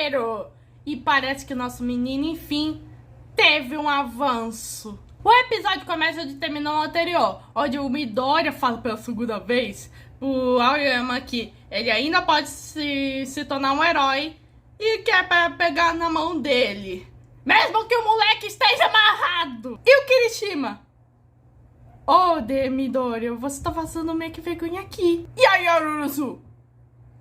desespero. E parece que o nosso menino, enfim, teve um avanço. O episódio começa onde terminou o anterior, onde o Midoriya fala pela segunda vez pro Aoyama que ele ainda pode se tornar um herói e quer pegar na mão dele, mesmo que o moleque esteja amarrado. E o Kirishima? Oh, Midoriya, você tá passando meio que vergonha aqui. E aí, Arurusu?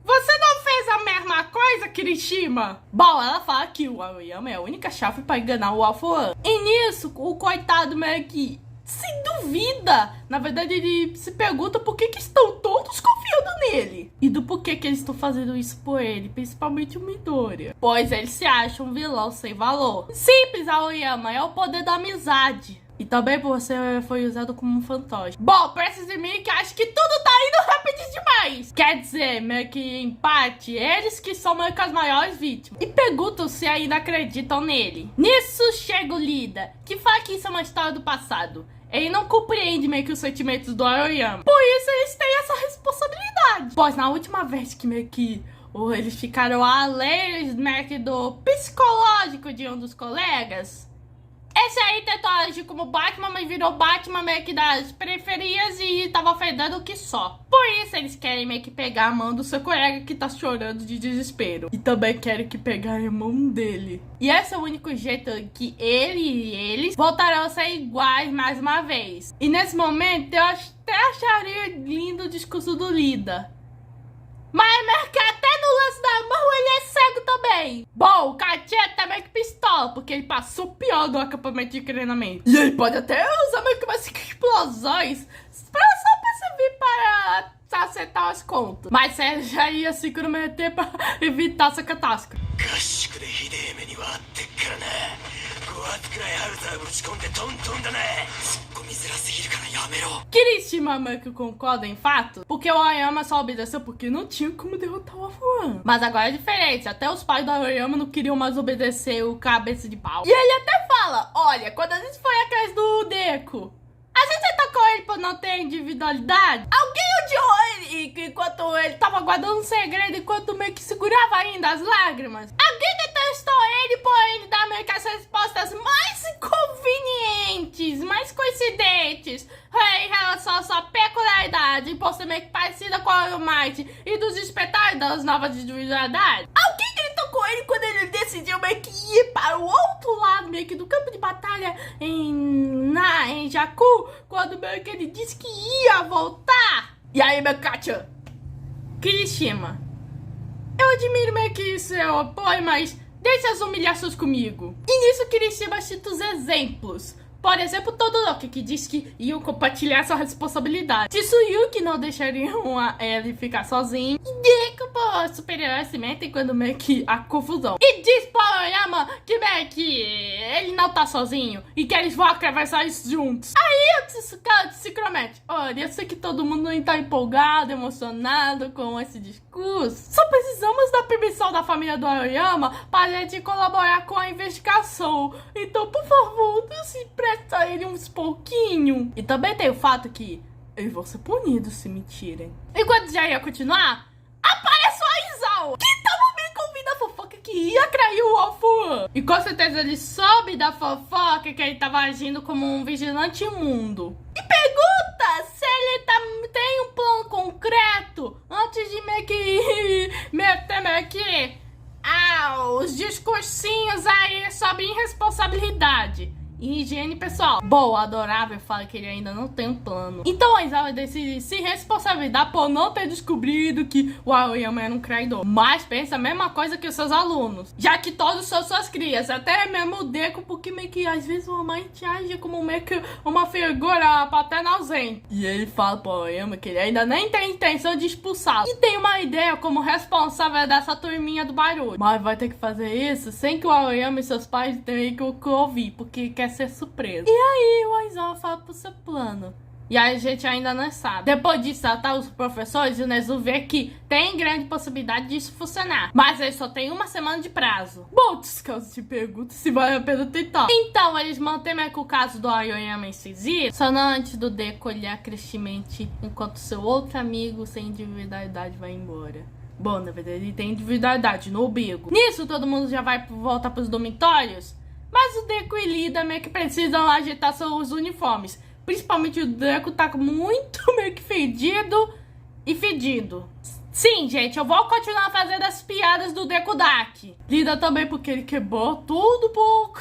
Você não fez a mesma coisa, Kirishima? Bom, ela fala que o Aoyama é a única chave pra enganar o All For One. E nisso, o coitado meio que se duvida. Na verdade, ele se pergunta por que estão todos confiando nele. E do porquê que eles estão fazendo isso por ele, principalmente o Midoriya. Pois ele se acha um vilão sem valor. Simples, Aoyama, é o poder da amizade. E também você foi usado como um fantoche. Bom, pra esses de mim que acham que tudo tá indo rápido demais. Quer dizer, meio que empate, eles que são meio que as maiores vítimas. E perguntam se ainda acreditam nele. Nisso chega o Lida, que fala que isso é uma história do passado. Ele não compreende meio que os sentimentos do Aoyama. Por isso eles têm essa responsabilidade. Pois na última vez que meio que eles ficaram além meio que do psicológico de um dos colegas, esse aí tentou agir como Batman, mas virou Batman meio que das periferias e tava fedendo que só. Por isso eles querem meio que pegar a mão do seu colega que tá chorando de desespero. E também querem que pegar a mão dele. E esse é o único jeito que ele e eles voltarão a ser iguais mais uma vez. E nesse momento eu até acharia lindo o discurso do Lida. Mas até no lance da mão ele é cego também. Bom, o Katia tá meio que pistola, porque ele passou pior do acampamento de treinamento. E ele pode até usar meio que umas explosões pra servir para acertar as contas. Mas ele já ia se comprometer pra evitar essa catástrofe. Kirishima meio que concorda em fato, porque o Aoyama só obedeceu porque não tinha como derrotar o All For One. Mas agora é diferente, até os pais do Aoyama não queriam mais obedecer o cabeça de pau. E ele até fala, olha, quando a gente foi atrás do Deku, a gente atacou ele por não ter individualidade. Alguém odiou ele enquanto ele tava guardando um segredo, enquanto meio que segurava ainda as lágrimas. Alguém detestou ele por ele dar meio que as respostas mais convenientes, mais coincidentes em relação à sua peculiaridade, por ser meio que parecida com a All Might e dos espetáculos das novas individualidades. Alguém gritou com ele quando ele decidiu meio que ir para o outro lado, meio que do campo de batalha em Jakku, quando meio que ele disse que ia voltar. E aí, meu Katia? Kirishima, eu admiro meio que seu apoio, mas deixa as humilhações comigo. E nisso Kirishima cita os exemplos. Por exemplo, Todoroki, que diz que iam compartilhar sua responsabilidade. Tsuyuki não deixariam ele ficar sozinho. E Deku, por superior se metem quando meio que a confusão. E diz pro Aoyama que meio que ele não tá sozinho e que eles vão atravessar isso juntos. Aí o Tsukawa se promete. Olha, eu sei que todo mundo tá empolgado, emocionado com esse discurso. Só precisamos da permissão da família do Aoyama para a gente colaborar com a investigação. Então, por favor, não se presta a ele uns pouquinho. E também tem o fato que eles vão ser punidos se mentirem. Enquanto já ia continuar, aparece o Aizawa, que tava bem convido a fofoca que ia trair o All For One. E com certeza ele soube da fofoca que ele tava agindo como um vigilante imundo. E pergunta se ele tem um plano concreto antes de meio que meter meio que os discursinhos aí sobre irresponsabilidade e higiene pessoal. Bom, o Adorável fala que ele ainda não tem um plano. Então a Aizawa decide se responsabilizar por não ter descobrido que o Aoyama era um traidor. Mas pensa a mesma coisa que os seus alunos, já que todos são suas crias, até mesmo o Deku, porque meio que às vezes uma mãe te age como meio que uma figura paterna ausente. E ele fala pro Aoyama que ele ainda nem tem intenção de expulsá-lo e tem uma ideia como responsável dessa turminha do barulho. Mas vai ter que fazer isso sem que o Aoyama e seus pais tenham que ouvir, porque quer ser surpreso. E aí o Aizawa fala pro seu plano. E a gente ainda não sabe. Depois de saltar os professores, o Nezu vê que tem grande possibilidade disso funcionar. Mas ele só tem uma semana de prazo. Bom, descanso te pergunta se vale a pena tentar. Então, eles mantêm o caso do Aoyama incisivo, só não antes do Deku olhar tristemente enquanto seu outro amigo sem individualidade vai embora. Bom, na verdade ele tem individualidade no umbigo. Nisso todo mundo já vai voltar pros dormitórios, mas o Deku e Lida meio que precisam ajeitar seus uniformes. Principalmente o Deku tá muito meio que fedido e fedido. Sim, gente, eu vou continuar fazendo as piadas do Deku Dark. Lida também porque ele quebrou tudo por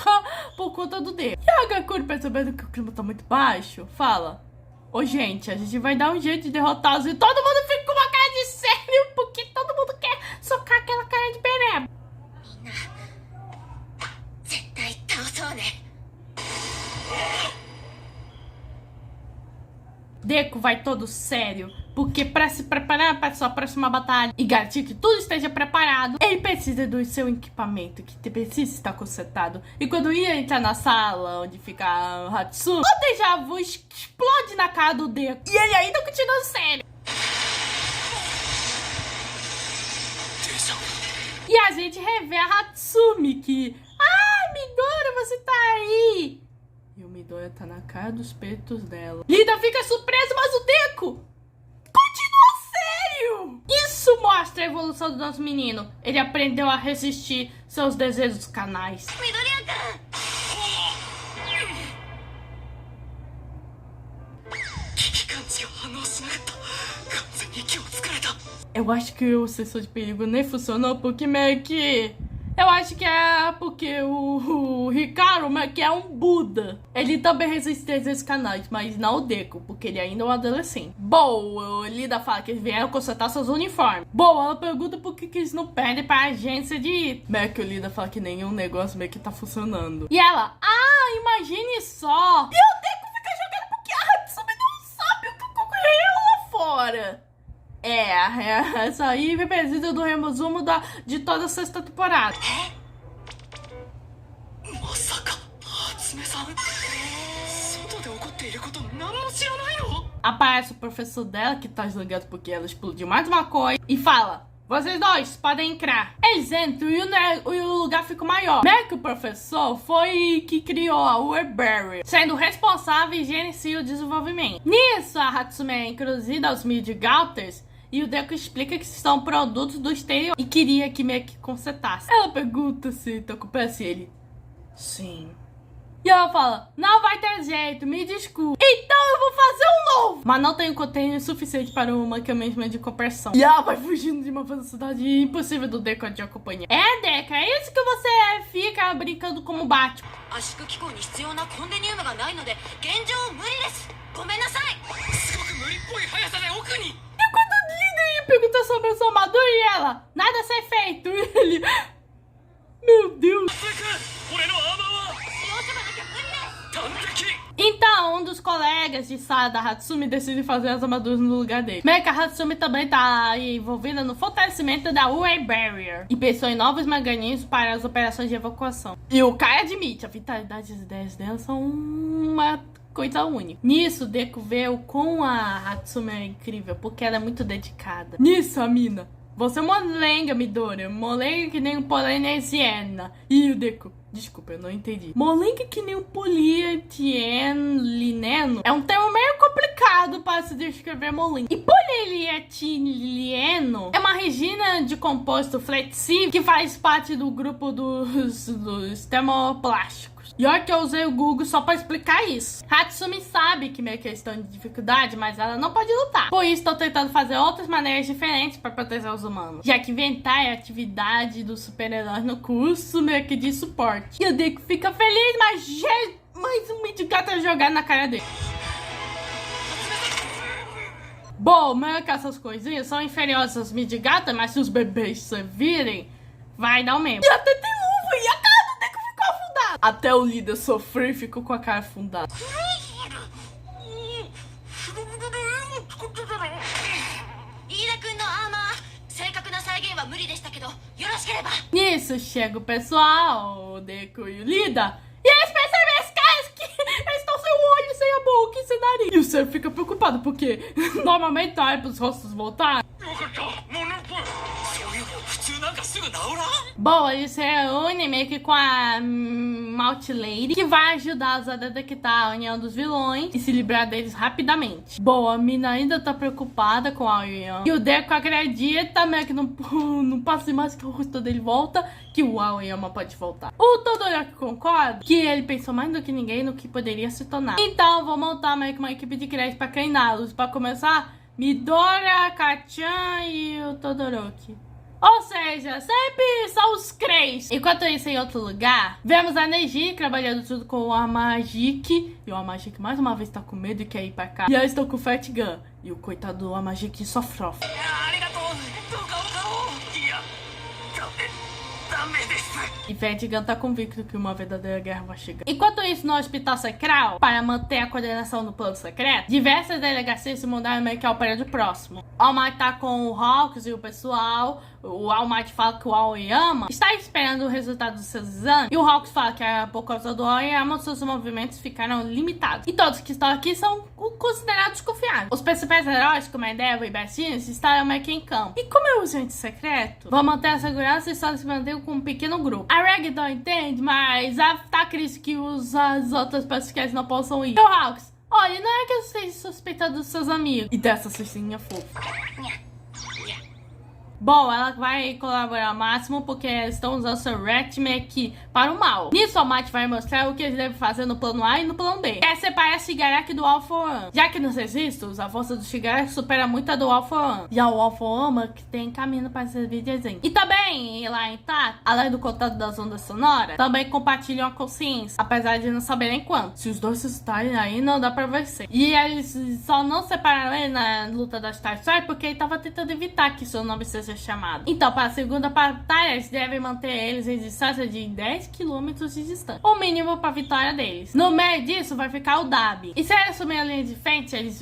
conta do Deku. E a Gakure, percebendo que o clima tá muito baixo, fala: ô, gente, a gente vai dar um jeito de derrotá-los. E todo mundo fica com uma cara de sério, porque todo mundo quer socar aquela cara de pereba. Deku vai todo sério, porque para se preparar para sua próxima batalha e garantir que tudo esteja preparado, ele precisa do seu equipamento, que precisa estar consertado. E quando ia entrar na sala onde fica a Hatsune, o déjà vu explode na cara do Deku. E ele ainda continua sério. E a gente revê a Hatsune que... Ah, Midoriya, você tá aí! E o Midoriya tá na cara dos peitos dela. Lida fica surpreso, mas o Deku continua sério! Isso mostra a evolução do nosso menino. Ele aprendeu a resistir seus desejos canais. Eu acho que o sensor de perigo nem funcionou porque meio que... Eu acho que é porque o Hikaru meio que é um Buda. Ele também resiste a esses canais, mas não o Deku, porque ele ainda é um adolescente. Bom, o Lida fala que eles vieram consertar seus uniformes. Bom, ela pergunta por que eles não pedem pra agência de... Meio que o Lida fala que nenhum negócio meio que tá funcionando. E ela, imagine só. E o Deku fica jogando porque a Hatsune não sabe o que ocorreu lá fora. Essa aí precisa do resumo de toda a sexta temporada. Aparece o professor dela, que tá julgando porque ela explodiu mais uma coisa, e fala: vocês dois podem entrar. Eles entram e o lugar fica maior. Meio que o professor foi que criou a Ueberry, sendo responsável e gerencia o desenvolvimento. Nisso, a Hatsune é introduzida aos Midgarders. E o Deku explica que são produtos do exterior e queria que meio que consertasse. Ela pergunta se tá com pressa e ele... Sim. E ela fala: não vai ter jeito, me desculpe. Então eu vou fazer um novo. Mas não tenho container suficiente para um mecanismo de compressão. E ela vai fugindo de uma velocidade impossível do Deku de acompanhar. Deku, é isso que você fica brincando como Batman. Pergunta sobre a sua armadura e ela: nada a ser feito. E ele... Meu Deus. Então, um dos colegas de sala da Hatsune decide fazer as armaduras no lugar dele. Meio que a Hatsune também tá envolvida no fortalecimento da Ueberry e pensou em novos mecanismos para as operações de evacuação. E o Kai admite, a vitalidade e as ideias dela são uma... coisa única. Nisso, Deku vê o quão a Hatsune é incrível, porque ela é muito dedicada. Nisso, a mina: você é molenga, Midoriya. Molenga que nem um polinésiena. E o Deku: desculpa, eu não entendi. Molenga que nem um polietileno é um termo meio complicado para se descrever molenga. E polietileno é uma resina de composto flexível que faz parte do grupo dos termoplásticos. E olha que eu usei o Google só pra explicar isso. Hatsune sabe que meio questão de dificuldade, mas ela não pode lutar. Por isso, estou tentando fazer outras maneiras diferentes pra proteger os humanos. Já que inventar é a atividade dos super-heróis no curso meio que de suporte. E o Deku fica feliz, mas um Midgata jogado na cara dele. Bom, meio que essas coisinhas são inferiores aos Midgata, mas se os bebês se virem, vai dar o mesmo. E até tem luva e a cara do Deku ficou afundada. Até o líder sofreu e ficou com a cara afundada. Nisso chega o pessoal, o Deku e o Lida, e eles percebem as caras que eles estão sem o olho, sem a boca e sem nariz. E o Sam fica preocupado porque normalmente tá aí pros rostos voltar. Bom, eles se reúnem meio que com a Malt Lady, que vai ajudá-los a detectar a união dos vilões e se livrar deles rapidamente. Bom, a mina ainda tá preocupada com a Aoyama. E o Deku acredita meio que não passa mais que o rosto dele volta, que o Aoyama pode voltar. O Todoroki concorda que ele pensou mais do que ninguém no que poderia se tornar. Então, vou montar meio que uma equipe de crédito pra treiná-los. Pra começar, Midoriya, Kacchan e o Todoroki. Ou seja, sempre são os três. Enquanto isso, em outro lugar, vemos a Neji trabalhando tudo com o Amajiki. E o Amajiki mais uma vez tá com medo e quer ir pra cá. E eu estou com o Fat Gun. E o coitado do Amajiki só frofra. E Fat Gun tá convicto que uma verdadeira guerra vai chegar. Enquanto isso, no Hospital Secral, para manter a coordenação do plano secreto, diversas delegacias se mudaram meio que ao prédio próximo. O All Might tá com o Hawks e o pessoal. O All Might fala que o Aoyama está esperando o resultado dos seus exames. E o Hawks fala que por causa do Aoyama, seus movimentos ficaram limitados. E todos que estão aqui são considerados confiáveis. Os principais heróis, como Endeavor e Bastines, estarão meio que em campo. E como é um agente secreto, vão manter a segurança e só se manter com um pequeno grupo. A Reg não entende, mas tá Chris que as outras pessoas não possam ir. E o Hawks, olha, não é que eu esteja suspeitando dos seus amigos. E dessa cestinha fofa. Bom, ela vai colaborar ao máximo porque eles estão usando seu Retmec para o mal. Nisso, a Might vai mostrar o que eles devem fazer no plano A e no plano B. É separar Shigaraki do All For One. Já que nos registros, a força do Shigaraki supera muito a do All For One. E o All For One que tem caminho para servir de exemplo. E também, lá em Tat, além do contato das ondas sonoras, também compartilham a consciência, apesar de não saberem quanto. Se os dois se estarem aí, não dá pra vencer. E eles só não separaram ele na luta das Star Strike porque ele tava tentando evitar que seu nome seja chamado. Então, para a segunda batalha, eles devem manter eles em distância de 10 km de distância, o mínimo para a vitória deles. No meio disso vai ficar o Dabi. E se eles assumirem a linha de frente, eles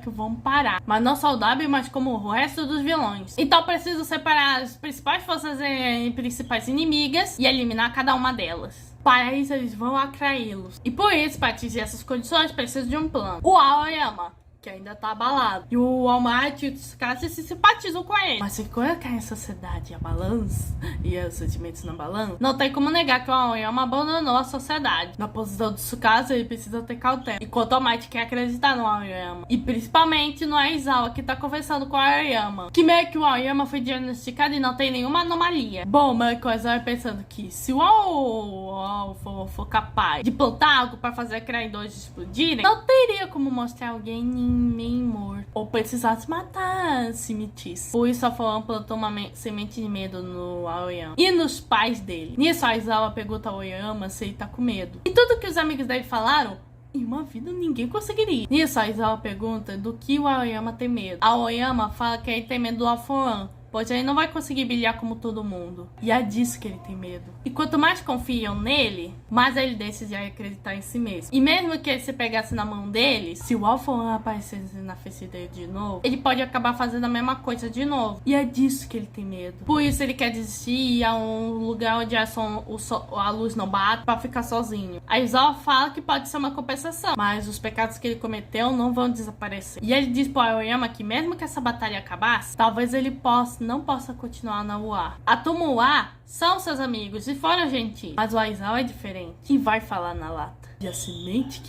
vão parar. Mas não só o Dabi, mas como o resto dos vilões. Então, preciso separar as principais forças e principais inimigas e eliminar cada uma delas. Para isso, eles vão atraí-los. E por isso, para atingir essas condições, preciso de um plano. O Aoyama, que ainda tá abalado. E o All Might e o Tsukasa se simpatizam com ele. Mas se colocar em sociedade a balança e os sentimentos na balança, não tem como negar que o Aoyama abandonou a sociedade. Na posição do Tsukasa, ele precisa ter cautela. Enquanto o All Might quer acreditar no Aoyama. E principalmente no Aizawa, que tá conversando com o Aoyama. Que meio que o Aoyama foi diagnosticado e não tem nenhuma anomalia. Bom, meio que o Aizawa pensando que se o All for capaz de plantar algo pra fazer traidores explodirem, não teria como mostrar alguém meio morto ou precisasse matar se mentisse. Por isso a Foan plantou uma semente de medo no Aoyama e nos pais dele. Nisso a Aizawa pergunta ao Aoyama se ele tá com medo. E tudo que os amigos dele falaram, em uma vida ninguém conseguiria. Nisso a Aizawa pergunta do que o Aoyama tem medo. A Aoyama fala que ele tem medo do All For One, pois ele não vai conseguir brilhar como todo mundo. E é disso que ele tem medo. E quanto mais confiam nele, mais ele decide acreditar em si mesmo. E mesmo que ele se pegasse na mão dele, se o All For One aparecesse na face dele de novo, ele pode acabar fazendo a mesma coisa de novo. E é disso que ele tem medo. Por isso ele quer desistir e ir a um lugar onde a luz não bate pra ficar sozinho. A Aizawa fala que pode ser uma compensação, mas os pecados que ele cometeu não vão desaparecer. E ele diz pro Aoyama que mesmo que essa batalha acabasse, talvez ele não possa continuar na UA. A turma UA são seus amigos e foram gentis, mas o Aizawa é diferente e vai falar na lata. E a semente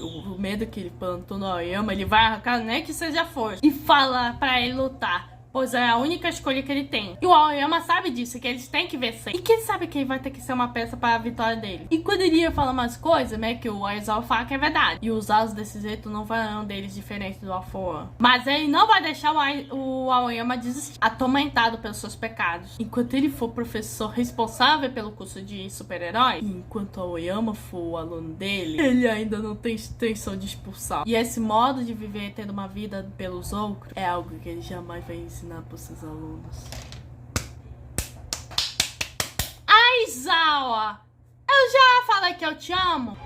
o medo que ele plantou no Aoyama, ele vai arrancar nem que seja força e fala pra ele lutar, pois é a única escolha que ele tem. E o Aoyama sabe disso, que eles têm que vencer. E quem sabe que ele vai ter que ser uma peça para a vitória dele. E quando ele ia falar umas coisas, né, que o Aizawa fala que é verdade. E usá-los desse jeito não farão deles diferentes do All For One. Mas ele não vai deixar o Aoyama desistir, atormentado pelos seus pecados. Enquanto ele for professor responsável pelo curso de super-herói, enquanto o Aoyama for o aluno dele, ele ainda não tem intenção de expulsar. E esse modo de viver tendo uma vida pelos outros é algo que ele jamais vai ensinar para os seus alunos. Aizawa, eu já falei que eu te amo.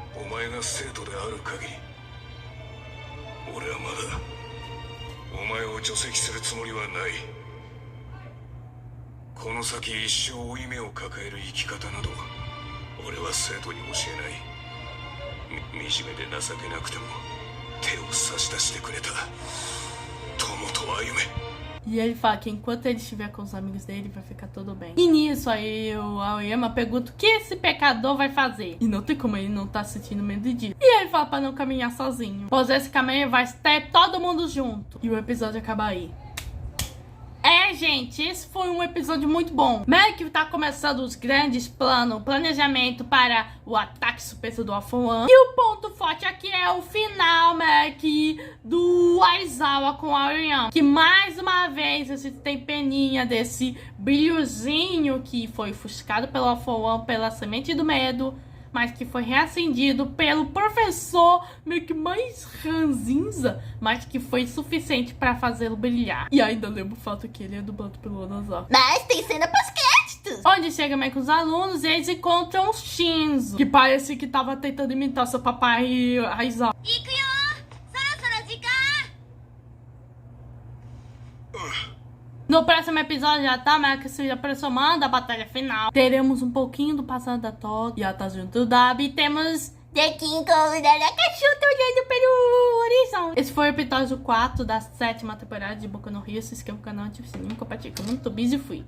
E ele fala que enquanto ele estiver com os amigos dele, vai ficar tudo bem. E nisso aí o Aoyama pergunta o que esse pecador vai fazer. E não tem como ele não tá sentindo medo disso. E ele fala pra não caminhar sozinho, pois esse caminho vai ter todo mundo junto. E o episódio acaba aí. Gente, esse foi um episódio muito bom. Mac tá começando os grandes planos, planejamento para o ataque surpresa do All For One. E o ponto forte aqui é o final, Mac, do Aizawa com a Aoyama. Que mais uma vez a gente tem peninha desse brilhozinho que foi ofuscado pelo All For One, pela semente do medo, mas que foi reacendido pelo professor meio que mais ranzinza, mas que foi suficiente pra fazê-lo brilhar. E ainda lembro o fato que ele é dublado pelo Onozaki. Mas tem cena pós-créditos! Onde chega meio com os alunos e eles encontram o Shinzo, que parece que tava tentando imitar seu papai Aizawa. No próximo episódio já tá, mas que se aproximando da batalha final. Teremos um pouquinho do passado da Todd e ela tá junto do Dabi. E temos The King Kong da cachorro olhando pelo horizonte. Esse foi o episódio 4 da 7ª temporada de Boku no Hero. Se inscreva no canal, ative o sininho, compartilhe com o mundo. Tô busy e fui.